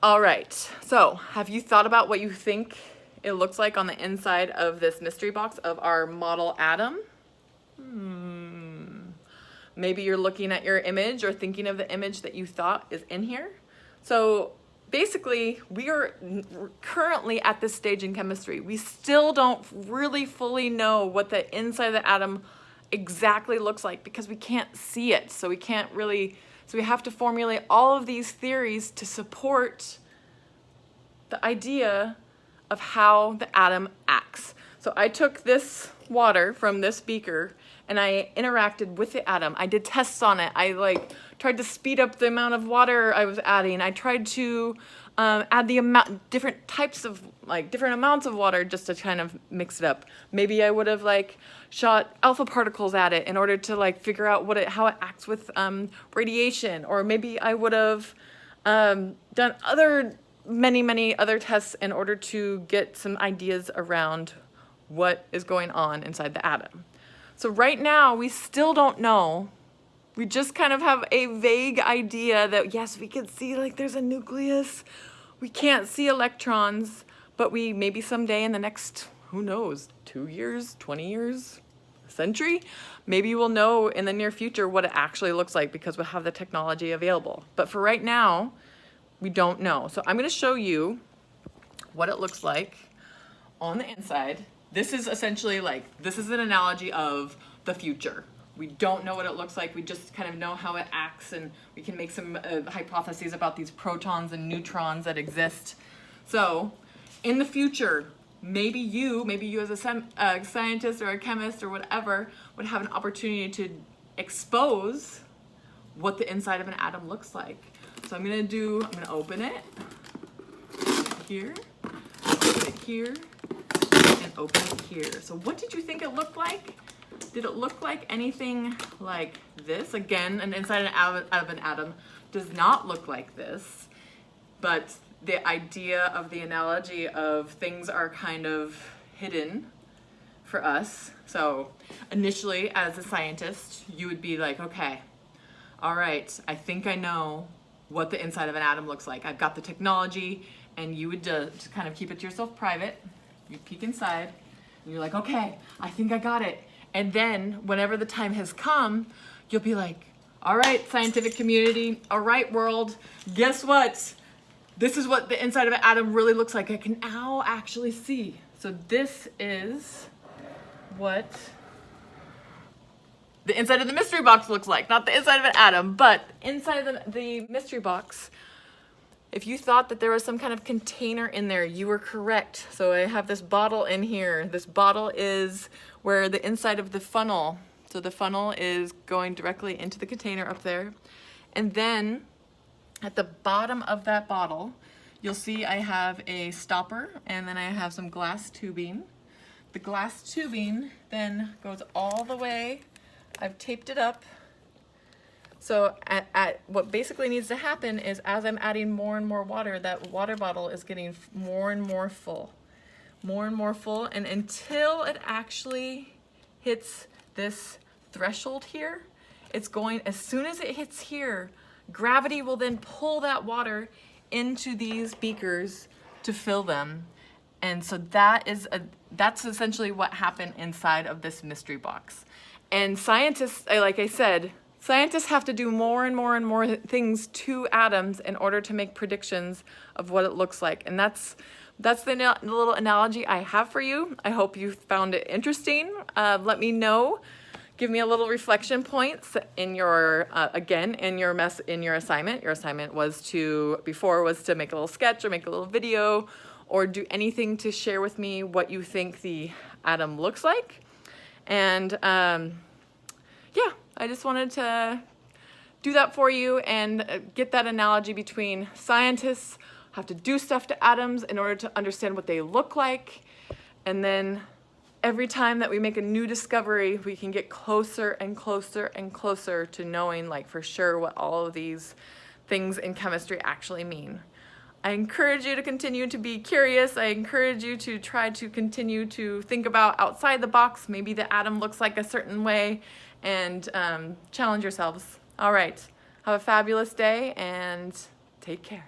All right, so have you thought about what you think it looks like on the inside of this mystery box of our model atom? Maybe you're looking at your image or thinking of the image that you thought is in here. So basically, we are currently at this stage in chemistry. We still don't really fully know what the inside of the atom exactly looks like because we can't see it. So we have to formulate all of these theories to support the idea of how the atom acts. So I took this water from this beaker and I interacted with the atom. I did tests on it. I tried to speed up the amount of water I was adding. I tried to add different types of, different amounts of water just to kind of mix it up. Maybe I would have shot alpha particles at it in order to figure out how it acts with radiation. Or maybe I would have done many other tests in order to get some ideas around what is going on inside the atom. So right now, we still don't know. We just kind of have a vague idea that, yes, we can see there's a nucleus. We can't see electrons, but maybe someday in the next, who knows, 2 years, 20 years, a century, maybe we'll know in the near future what it actually looks like because we'll have the technology available. But for right now, we don't know. So I'm going to show you what it looks like on the inside. This is essentially this is an analogy of the future. We don't know what it looks like. We just kind of know how it acts, and we can make some hypotheses about these protons and neutrons that exist. So in the future, maybe you as a scientist or a chemist or whatever would have an opportunity to expose what the inside of an atom looks like. So I'm going to open it here, open it here, and open it here. So what did you think it looked like? Did it look like anything like this? Again, an inside out of an atom does not look like this, but the idea of the analogy of things are kind of hidden for us. So initially, as a scientist, you would be like, okay, all right, I think I know what the inside of an atom looks like. I've got the technology, and you would just kind of keep it to yourself private. You peek inside, and you're like, okay, I think I got it. And then whenever the time has come, you'll be like, all right, scientific community, all right, world, guess what? This is what the inside of an atom really looks like. I can now actually see. So this is what the inside of the mystery box looks like. Not the inside of an atom, but inside of the mystery box. If you thought that there was some kind of container in there, you were correct. So I have this bottle in here. This bottle is where the inside of the funnel, so the funnel is going directly into the container up there. And then at the bottom of that bottle, you'll see I have a stopper, and then I have some glass tubing. The glass tubing then goes all the way. I've taped it up. So at what basically needs to happen is as I'm adding more and more water, that water bottle is getting more and more full. More and more full, and until it actually hits this threshold here, it's going, as soon as it hits here, gravity will then pull that water into these beakers to fill them. And so that's essentially what happened inside of this mystery box. And scientists, like I said, scientists have to do more and more and more things to atoms in order to make predictions of what it looks like. And that's the little analogy I have for you. I hope you found it interesting. Let me know. Give me a little reflection points in your in your assignment. Your assignment was to make a little sketch or make a little video or do anything to share with me what you think the atom looks like. And yeah, I just wanted to do that for you and get that analogy between scientists have to do stuff to atoms in order to understand what they look like. And then every time that we make a new discovery, we can get closer and closer and closer to knowing for sure what all of these things in chemistry actually mean. I encourage you to continue to be curious. I encourage you to try to continue to think about outside the box. Maybe the atom looks like a certain way, and challenge yourselves. All right. Have a fabulous day and take care.